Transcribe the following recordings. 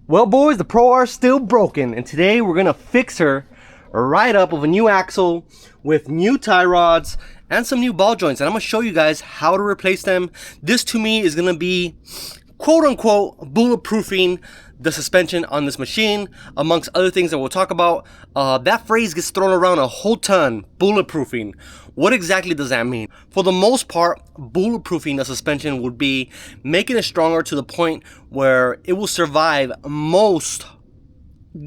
Well boys, the Pro R is still broken, and today we're gonna fix her right up with a new axle with new tie rods and some new ball joints, and I'm gonna show you guys how to replace them. This to me is gonna be quote unquote bulletproofing the suspension on this machine, amongst other things that we'll talk about. That phrase gets thrown around a whole ton, bulletproofing. What exactly does that mean? For the most part, bulletproofing the suspension would be making it stronger to the point where it will survive most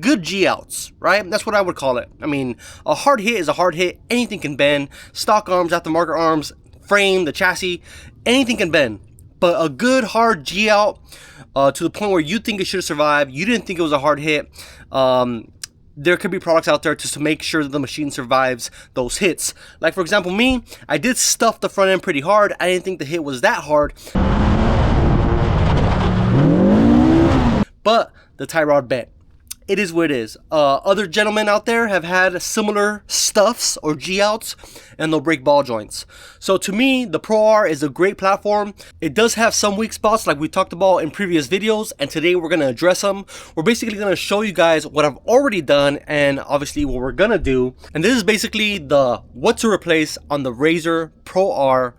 good G-outs, right? That's what I would call it. I mean, a hard hit is a hard hit. Anything can bend. Stock arms, aftermarket arms, frame, the chassis, anything can bend. But a good hard G-out to the point where you think it should survive, you didn't think it was a hard hit, there could be products out there just to make sure that the machine survives those hits. Like for example, me, I did stuff the front end pretty hard. I didn't think the hit was that hard, but the tie rod bent. It is what it is. Other gentlemen out there have had similar stuffs or G-outs and they'll break ball joints. So to me, the Pro R is a great platform. It does have some weak spots like we talked about in previous videos, and today we're going to address them. We're basically going to show you guys what I've already done and obviously what we're going to do. And this is basically the what to replace on the RZR Pro R,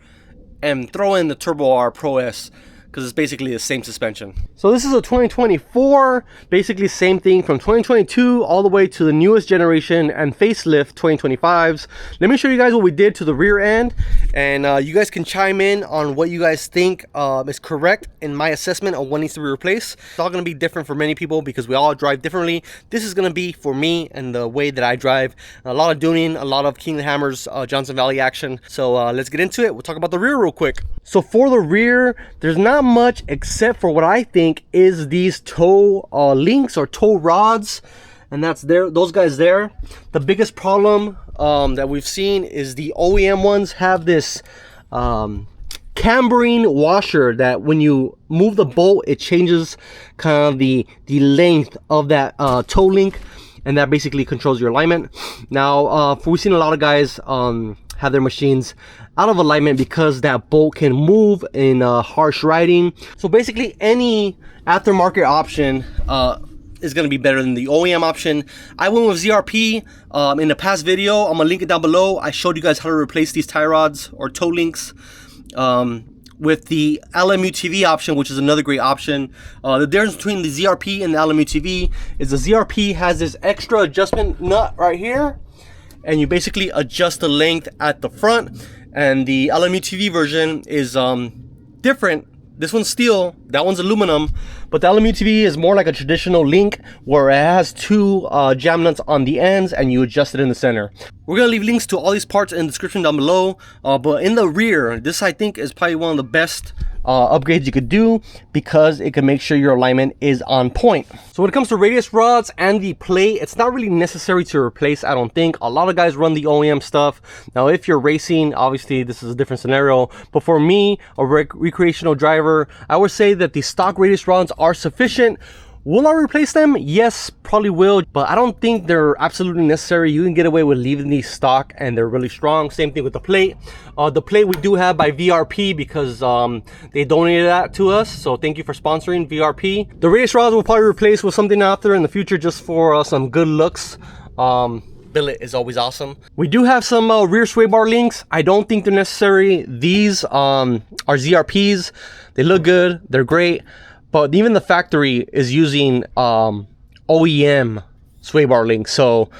and throw in the Turbo R Pro S, because it's basically the same suspension. So this is a 2024, basically same thing from 2022 all the way to the newest generation and facelift 2025s. Let me show you guys what we did to the rear end, and you guys can chime in on what you guys think is correct in my assessment of what needs to be replaced. It's all gonna be different for many people because we all drive differently. This is gonna be for me and the way that I drive. A lot of tuning, a lot of King of the Hammers, Johnson Valley action. So let's get into it. We'll talk about the rear real quick. So for the rear, there's not much except for what I think is these toe links or toe rods, and that's there, those guys there. The biggest problem that we've seen is the OEM ones have this cambering washer that when you move the bolt, it changes kind of the length of that toe link, and that basically controls your alignment. Now we've seen a lot of guys have their machines out of alignment because that bolt can move in harsh riding. So basically any aftermarket option is going to be better than the OEM option. I went with ZRP in the past video. I'm gonna link it down below. I showed you guys how to replace these tie rods or toe links with the LMUTV option, which is another great option. The difference between the ZRP and the LMUTV is the ZRP has this extra adjustment nut right here, and you basically adjust the length at the front, and the LMUTV version is different. This one's steel, that one's aluminum, but the LMUTV is more like a traditional link where it has two jam nuts on the ends and you adjust it in the center. We're gonna leave links to all these parts in the description down below, but in the rear, this I think is probably one of the best upgrades you could do because it can make sure your alignment is on point. So when it comes to radius rods and the plate, it's not really necessary to replace, I don't think. A lot of guys run the OEM stuff. Now if you're racing, obviously this is a different scenario, but for me, a recreational driver, I would say that the stock radius rods are sufficient. Will I replace them? Yes, probably will, but I don't think they're absolutely necessary. You can get away with leaving these stock and they're really strong. Same thing with the plate. The plate we do have by VRP because they donated that to us, so thank you for sponsoring VRP. The radius rods will probably replace with something out there in the future just for some good looks. Billet is always awesome. We do have some rear sway bar links. I don't think they're necessary. These are ZRPs. They look good, they're great. But even the factory is using OEM sway bar links. So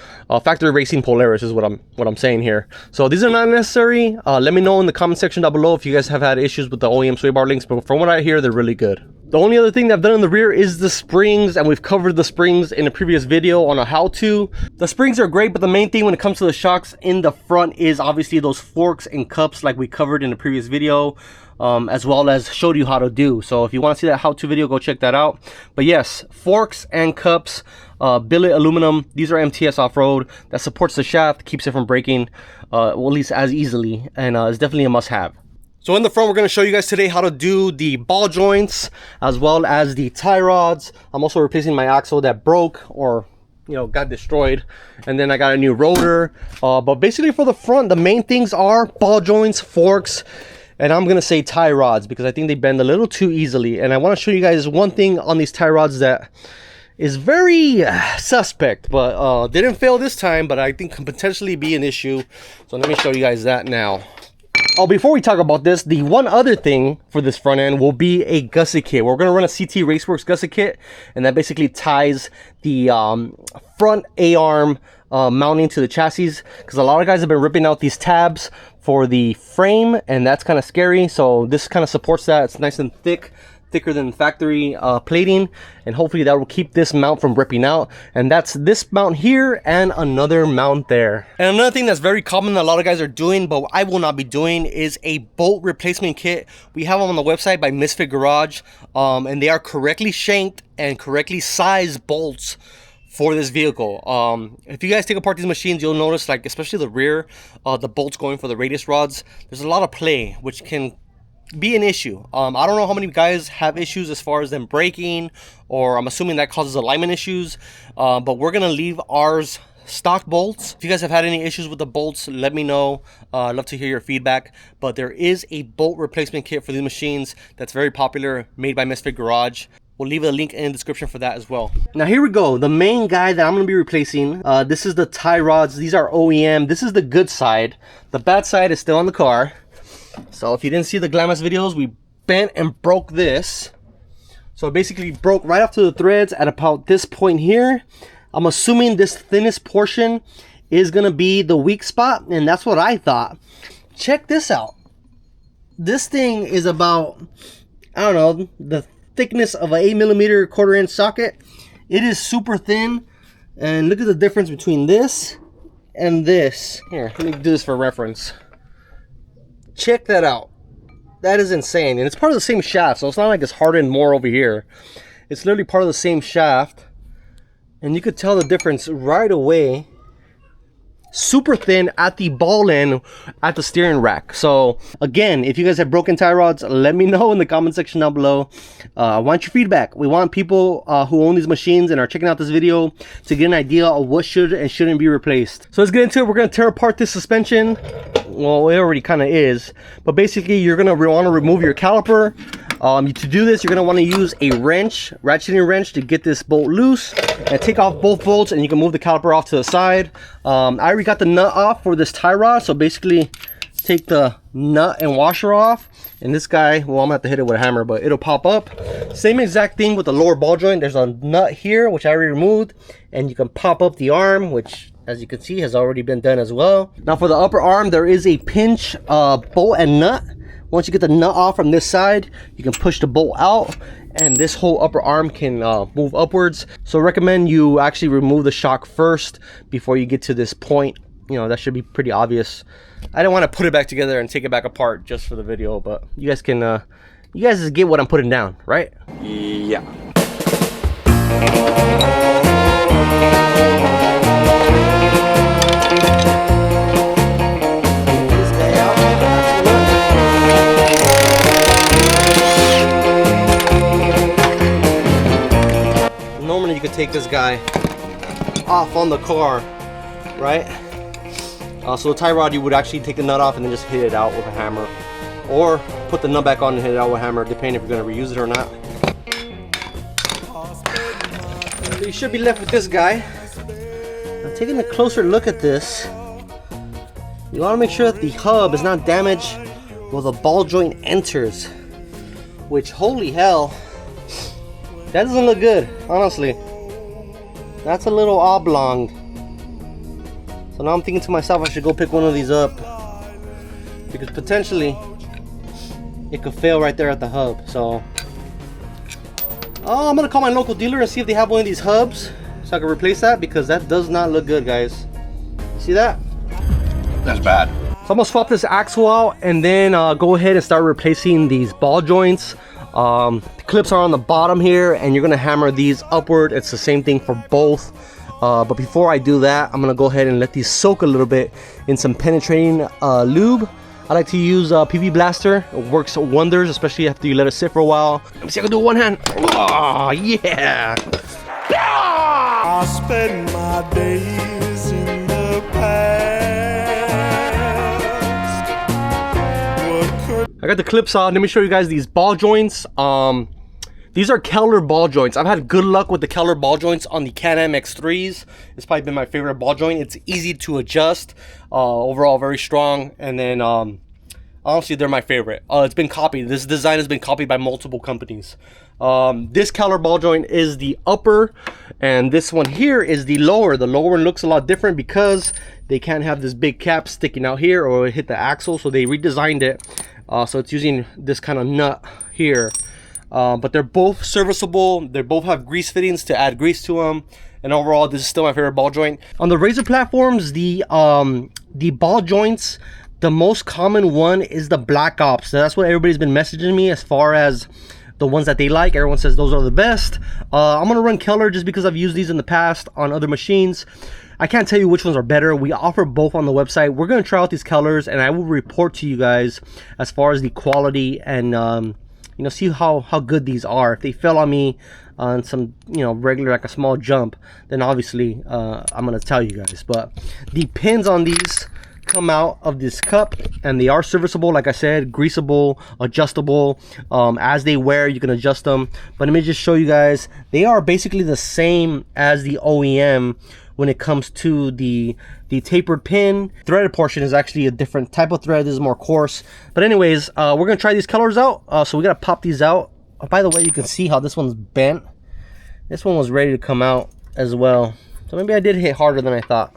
factory racing Polaris is what I'm saying here. So these are not necessary. Let me know in the comment section down below if you guys have had issues with the OEM sway bar links. But from what I hear, they're really good. The only other thing that I've done in the rear is the springs, and we've covered the springs in a previous video on a how-to. The springs are great, but the main thing when it comes to the shocks in the front is obviously those forks and cups like we covered in the previous video, as well as showed you how to do. So if you want to see that how-to video, go check that out. But yes, forks and cups, billet aluminum, these are MTS off-road. That supports the shaft, keeps it from breaking, well, at least as easily, and it's definitely a must-have. So in the front, we're going to show you guys today how to do the ball joints as well as the tie rods. I'm also replacing my axle that broke or got destroyed, and then I got a new rotor. But basically for the front, the main things are ball joints, forks, and I'm gonna say tie rods because I think they bend a little too easily. And I want to show you guys one thing on these tie rods that is very suspect, but didn't fail this time, but I think can potentially be an issue. So let me show you guys that now. Oh, before we talk about this, the one other thing for this front end will be a gusset kit. We're going to run a CT Raceworks gusset kit, and that basically ties the front A-arm mounting to the chassis, because a lot of guys have been ripping out these tabs for the frame, and that's kind of scary. So this kind of supports that. It's nice and thicker than factory plating, and hopefully that will keep this mount from ripping out. And that's this mount here and another mount there. And another thing that's very common that a lot of guys are doing, but I will not be doing, is a bolt replacement kit. We have them on the website by Misfit Garage, and they are correctly shanked and correctly sized bolts for this vehicle. If you guys take apart these machines, you'll notice, like especially the rear, the bolts going for the radius rods, there's a lot of play, which can be an issue. I don't know how many guys have issues as far as them breaking, or I'm assuming that causes alignment issues, but we're gonna leave ours stock bolts. If you guys have had any issues with the bolts, let me know. I'd love to hear your feedback. But there is a bolt replacement kit for these machines that's very popular, made by Misfit Garage. We'll leave a link in the description for that as well. Now here we go, the main guy that I'm going to be replacing. This is the tie rods. These are OEM. This is the good side. The bad side is still on the car. So if you didn't see the Glamis videos, we bent and broke this. So it basically broke right off to the threads at about this point here. I'm assuming this thinnest portion is going to be the weak spot, and that's what I thought. Check this out. This thing is about, I don't know, the thickness of an 8mm 1/4" socket. It is super thin, and look at the difference between this and this. Here, let me do this for reference. Check that out. That is insane, and it's part of the same shaft, so it's not like it's hardened more over here. It's literally part of the same shaft, and you could tell the difference right away. Super thin at the ball end at the steering rack. So again, if you guys have broken tie rods, let me know in the comment section down below. I want your feedback. We want people who own these machines and are checking out this video to get an idea of what should and shouldn't be replaced. So let's get into it. We're going to tear apart this suspension. Well, it already kind of is, but basically you're going to want to remove your caliper. To do this, you're going to want to use a wrench, ratcheting wrench, to get this bolt loose and take off both bolts, and you can move the caliper off to the side. I already got the nut off for this tie rod, so basically take the nut and washer off, and this guy, well, I'm gonna have to hit it with a hammer, but it'll pop up. Same exact thing with the lower ball joint. There's a nut here, which I already removed, and you can pop up the arm, which, as you can see, has already been done as well. Now for the upper arm, there is a pinch bolt and nut. Once you get the nut off from this side, you can push the bolt out, and this whole upper arm can move upwards. So I recommend you actually remove the shock first before you get to this point. You know, that should be pretty obvious. I don't want to put it back together and take it back apart just for the video, but you guys can, you guys just get what I'm putting down, right? Yeah. Normally you could take this guy off on the car, right? So the tie rod, you would actually take the nut off and then just hit it out with a hammer, or put the nut back on and hit it out with a hammer, depending if you're going to reuse it or not. So you should be left with this guy. Now, taking a closer look at this, you want to make sure that the hub is not damaged while the ball joint enters, which, holy hell, that doesn't look good, honestly. That's a little oblong. So now I'm thinking to myself, I should go pick one of these up, because potentially it could fail right there at the hub. So I'm gonna call my local dealer and see if they have one of these hubs so I can replace that, because that does not look good, guys. See that? That's bad. So I'm gonna swap this axle out and then go ahead and start replacing these ball joints. The clips are on the bottom here, and you're gonna hammer these upward. It's the same thing for both. But before I do that, I'm gonna go ahead and let these soak a little bit in some penetrating lube. I like to use PV Blaster. It works wonders, especially after you let it sit for a while. Let me see if I can do it one hand. Oh yeah! I spend my days in the past. I got the clips on. Let me show you guys these ball joints. These are Keller ball joints. I've had good luck with the Keller ball joints on the Can-Am X3s. It's probably been my favorite ball joint. It's easy to adjust. Overall, very strong. And then, honestly, they're my favorite. It's been copied. This design has been copied by multiple companies. This Keller ball joint is the upper, and this one here is the lower. The lower one looks a lot different because they can't have this big cap sticking out here or hit the axle, so they redesigned it. So it's using this kind of nut here. But they're both serviceable. They both have grease fittings to add grease to them. And overall, this is still my favorite ball joint. On the RZR platforms, the ball joints, the most common one is the Black Ops. So that's what everybody's been messaging me as far as the ones that they like. Everyone says those are the best. I'm gonna run Keller just because I've used these in the past on other machines. I can't tell you which ones are better. We offer both on the website. We're gonna try out these Kellers, and I will report to you guys as far as the quality and you know, see how good these are. If they fell on me on some, you know, regular, like a small jump, then obviously I'm gonna tell you guys. But the pins on these come out of this cup, and they are serviceable. Like I said, greasable, adjustable. As they wear, you can adjust them. But let me just show you guys. They are basically the same as the OEM when it comes to the tapered pin. Threaded portion is actually a different type of thread. This is more coarse. But anyways, we're gonna try these colors out. So we gotta pop these out. Oh, by the way, you can see how this one's bent. This one was ready to come out as well. So maybe I did hit harder than I thought.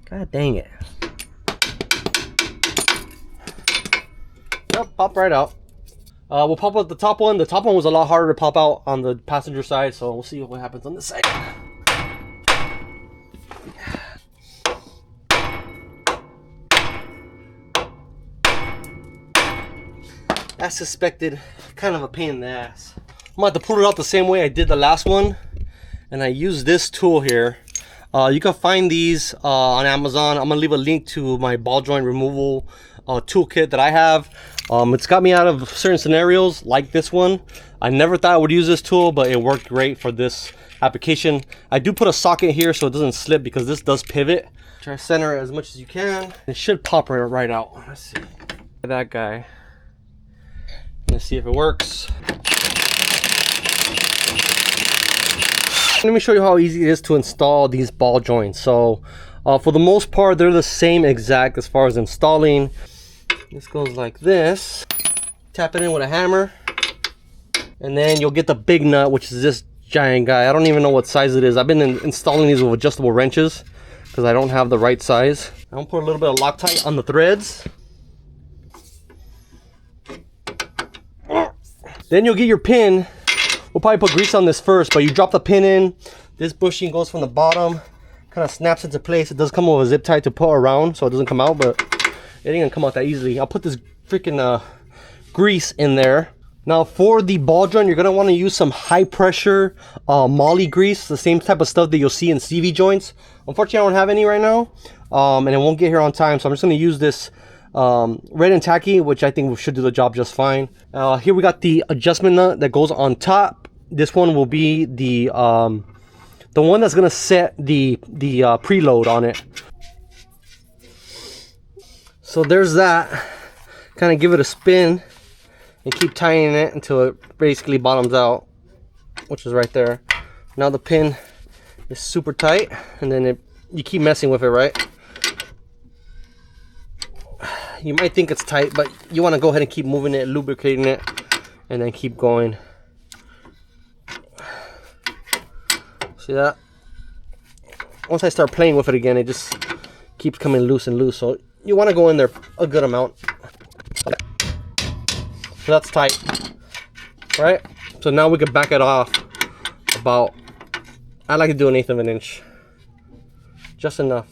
God dang it. Yep, pop right out. We'll pop out the top one. The top one was a lot harder to pop out on the passenger side, so we'll see what happens on this side. As suspected, kind of a pain in the ass. I'm gonna have to pull it out the same way I did the last one, and I use this tool here. You can find these on Amazon. I'm gonna leave a link to my ball joint removal toolkit that I have. It's got me out of certain scenarios like this one. I never thought I would use this tool, but it worked great for this application. I do put a socket here so it doesn't slip because this does pivot. Try to center it as much as you can. It should pop right out. Let's see. That guy. Let's see if it works. Let me show you how easy it is to install these ball joints. So for the most part, they're the same exact as far as installing. This goes like this. Tap it in with a hammer, and then you'll get the big nut, which is this giant guy. I don't even know what size it is. I've been installing these with adjustable wrenches because I don't have the right size. I'm gonna put a little bit of Loctite on the threads. Then you'll get your pin. We'll probably put grease on this first, but you drop the pin in. This bushing goes from the bottom, kind of snaps into place. It does come with a zip tie to pull around so it doesn't come out, but it ain't gonna come out that easily. I'll put this freaking grease in there. Now for the ball joint, you're gonna want to use some high pressure moly grease, the same type of stuff that you'll see in CV joints. Unfortunately, I don't have any right now, and it won't get here on time, so I'm just gonna use this red and tacky, which I think should do the job just fine. Here we got the adjustment nut that goes on top. This one will be the one that's gonna set the preload on it. So there's that. Kind of give it a spin and keep tightening it until it basically bottoms out, which is right there. Now the pin is super tight, and then you keep messing with it, right? You might think it's tight, but you want to go ahead and keep moving it, lubricating it, and then keep going. See that? Once I start playing with it again, it just keeps coming loose and loose. So you want to go in there a good amount. So that's tight, right? So now we can back it off about, I like to do 1/8 of an inch, just enough.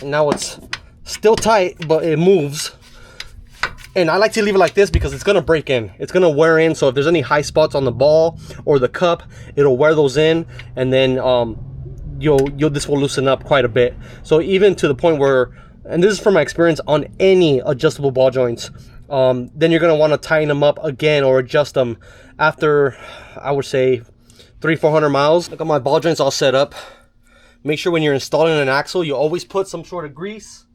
And now it's still tight, but it moves. And I like to leave it like this because it's gonna break in. It's gonna wear in, so if there's any high spots on the ball or the cup, it'll wear those in, and then this will loosen up quite a bit. So even to the point where, and this is from my experience on any adjustable ball joints, then you're gonna wanna tighten them up again or adjust them after, I would say, 300-400 miles. Look at my ball joints all set up. Make sure when you're installing an axle, you always put some sort of grease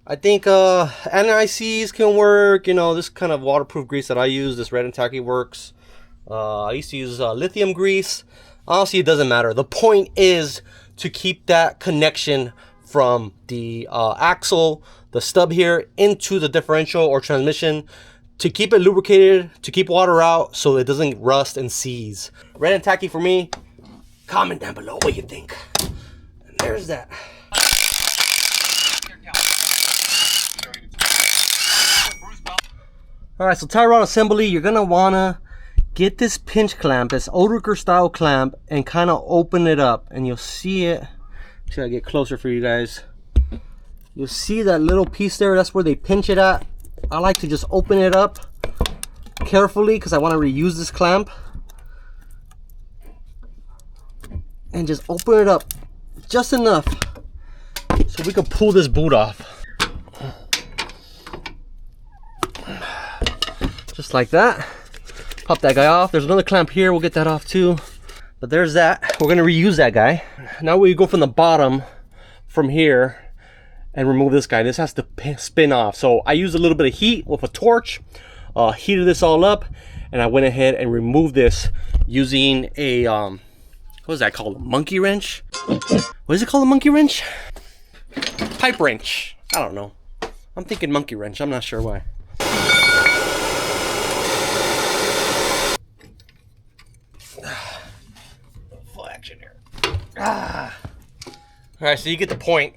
I think anti-seize can work. You know, this kind of waterproof grease that I use, this red and tacky works. I used to use lithium grease. Honestly, it doesn't matter. The point is to keep that connection from the axle, the stub here, into the differential or transmission, to keep it lubricated, to keep water out so it doesn't rust and seize. Red and tacky for me. Comment down below what you think. And there's that. Alright, so tie rod assembly, you're gonna wanna get this pinch clamp, this Oldricker style clamp, and kind of open it up, and you'll see it. Should I get closer for you guys? You'll see that little piece there, that's where they pinch it at. I like to just open it up carefully because I want to reuse this clamp. And just open it up just enough so we can pull this boot off. Just like that. Pop that guy off. There's another clamp here, we'll get that off too. But there's that. We're gonna reuse that guy. Now we go from the bottom, from here, and remove this guy. This has to spin off. So I used a little bit of heat with a torch, heated this all up, and I went ahead and removed this using a, what is that called, a monkey wrench? What is it called, a monkey wrench? Pipe wrench, I don't know. I'm thinking monkey wrench, I'm not sure why. Full action here. Alright, so you get the point.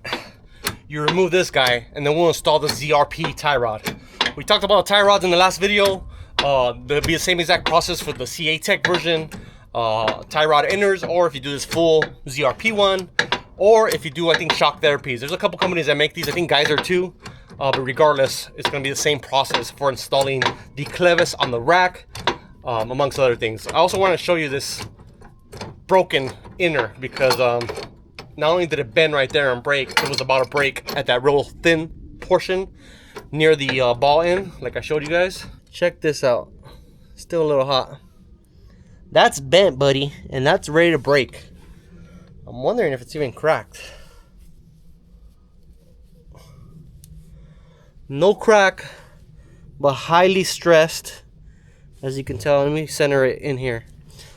You remove this guy, and then we'll install the ZRP tie rod. We talked about tie rods in the last video. There'll be the same exact process for the CA Tech version, tie rod inners, or if you do this full ZRP one, or if you do, I think, shock therapies. There's a couple companies that make these. I think Geyser too. But regardless, it's going to be the same process for installing the clevis on the rack, amongst other things. I also want to show you this broken inner because not only did it bend right there and break, it was about to break at that real thin portion near the ball end, like I showed you guys. Check this out. Still a little hot. That's bent, buddy, and that's ready to break. I'm wondering if it's even cracked. No crack, but highly stressed, as you can tell. Let me center it in here.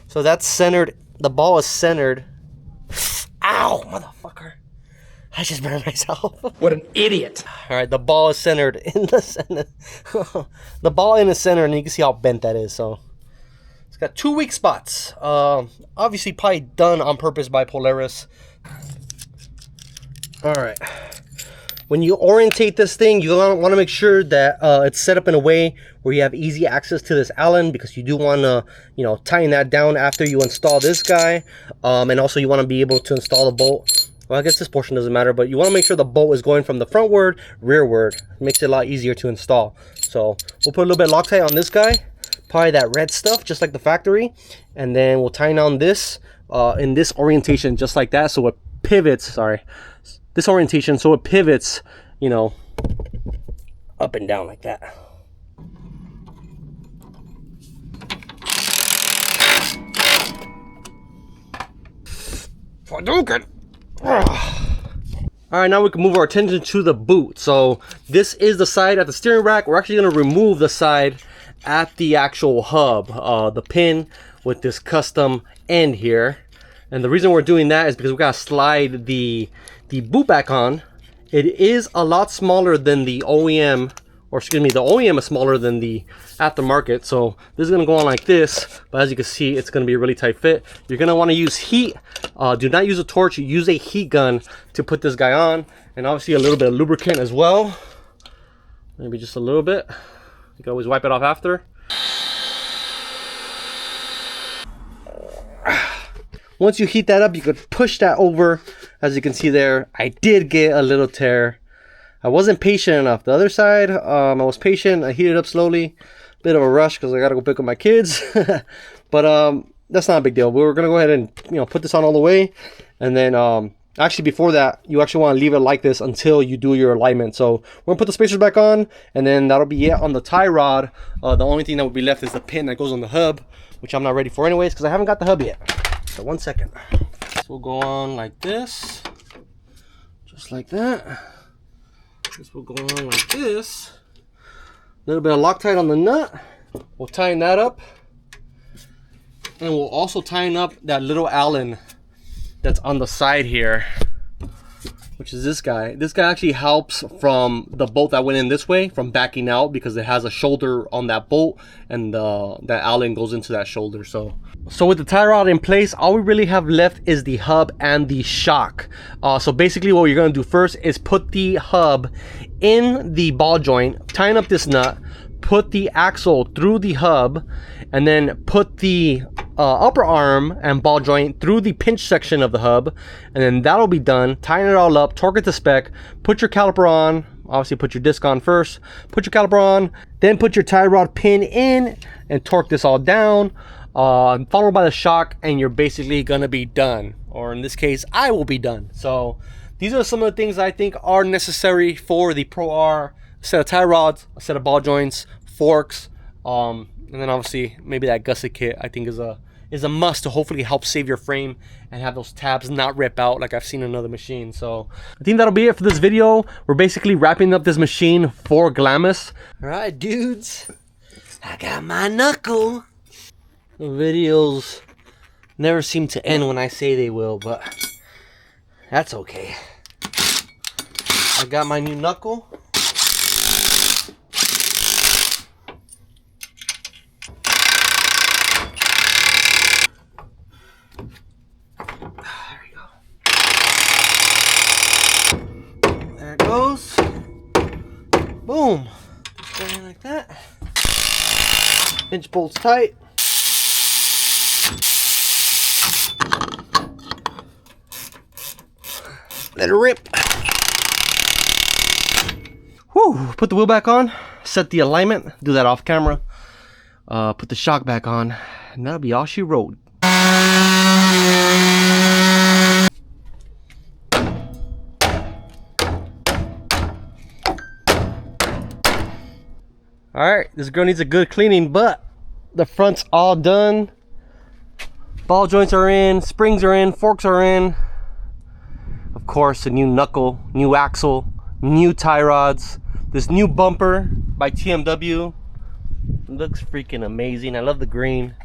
So that's centered. The ball is centered. Ow, motherfucker. I just burned myself. What an idiot. All right, the ball is centered in the center. The ball in the center, and you can see how bent that is. So it's got 2 weak spots. Obviously probably done on purpose by Polaris. All right. When you orientate this thing, you want to make sure that it's set up in a way where you have easy access to this Allen, because you do want to, you know, tighten that down after you install this guy. And also you want to be able to install the bolt. Well, I guess this portion doesn't matter, but you want to make sure the bolt is going from the frontward, rearward. It makes it a lot easier to install. So we'll put a little bit of Loctite on this guy, probably that red stuff, just like the factory. And then we'll tighten on this in this orientation, just like that, so it pivots, sorry. This orientation, so it pivots, you know, up and down like that. All right, now we can move our attention to the boot. So this is the side at the steering rack. We're actually going to remove the side at the actual hub, the pin with this custom end here. And the reason we're doing that is because we got to slide the boot back on. It is a lot smaller than the OEM, or excuse me, the OEM is smaller than the aftermarket. So this is going to go on like this, but as you can see, it's going to be a really tight fit. You're going to want to use heat. Do not use a torch, use a heat gun to put this guy on, and obviously a little bit of lubricant as well. Maybe just a little bit. You can always wipe it off after. Once you heat that up, you could push that over. As you can see there, I did get a little tear. I wasn't patient enough. The other side, I was patient. I heated up slowly. Bit of a rush because I gotta go pick up my kids. But that's not a big deal. We're gonna go ahead and, you know, put this on all the way. And then actually before that, you actually want to leave it like this until you do your alignment. So we're gonna put the spacers back on, and then that'll be it on the tie rod. The only thing that will be left is the pin that goes on the hub, which I'm not ready for anyways because I haven't got the hub yet. So 1 second. So we'll go on like this, just like that. This will go on like this. A little bit of Loctite on the nut. We'll tighten that up. And we'll also tighten up that little Allen that's on the side here, which is this guy. This guy actually helps from the bolt that went in this way from backing out, because it has a shoulder on that bolt, and that Allen goes into that shoulder. So with the tie rod in place, all we really have left is the hub and the shock. So basically what you're gonna do first is put the hub in the ball joint, tighten up this nut, put the axle through the hub, and then put the upper arm and ball joint through the pinch section of the hub, and then that'll be done. Tighten it all up, torque it to spec, put your caliper on, obviously put your disc on first, put your caliper on, then put your tie rod pin in and torque this all down, followed by the shock, and you're basically gonna be done. Or in this case, I will be done. So these are some of the things I think are necessary for the Pro R: a set of tie rods, a set of ball joints, forks, and then obviously maybe that gusset kit I think is a must to hopefully help save your frame and have those tabs not rip out like I've seen in other machines. So I think that'll be it for this video. We're basically wrapping up this machine for Glamis. All right, dudes, I got my knuckle. The videos never seem to end when I say they will, but that's okay. I got my new knuckle. Goes. Boom. Just going like that. Pinch bolts tight. Let it rip. Whew. Put the wheel back on. Set the alignment. Do that off camera. Put the shock back on. And that'll be all she wrote. Alright, this girl needs a good cleaning, but the front's all done. Ball joints are in, springs are in, forks are in. Of course, a new knuckle, new axle, new tie rods, this new bumper by TMW. It looks freaking amazing. I love the green.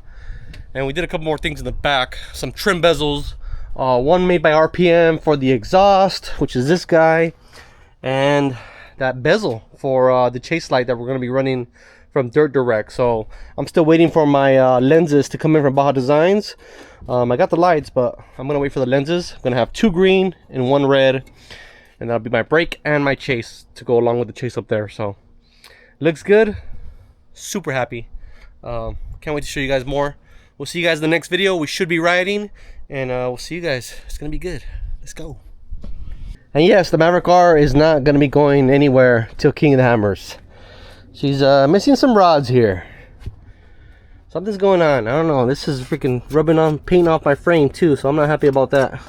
And we did a couple more things in the back. Some trim bezels. One made by RPM for the exhaust, which is this guy. And that bezel for the chase light that we're going to be running from Dirt Direct. So I'm still waiting for my lenses to come in from Baja Designs. I got the lights, but I'm going to wait for the lenses. I'm going to have 2 green and 1 red, and that'll be my brake and my chase to go along with the chase up there. So looks good. Super happy. Can't wait to show you guys more. We'll see you guys in the next video. We should be riding, and we'll see you guys. It's going to be good. Let's go. And yes, the Maverick R is not going to be going anywhere till King of the Hammers. She's missing some rods here. Something's going on. I don't know. This is freaking rubbing on paint off my frame too, so I'm not happy about that.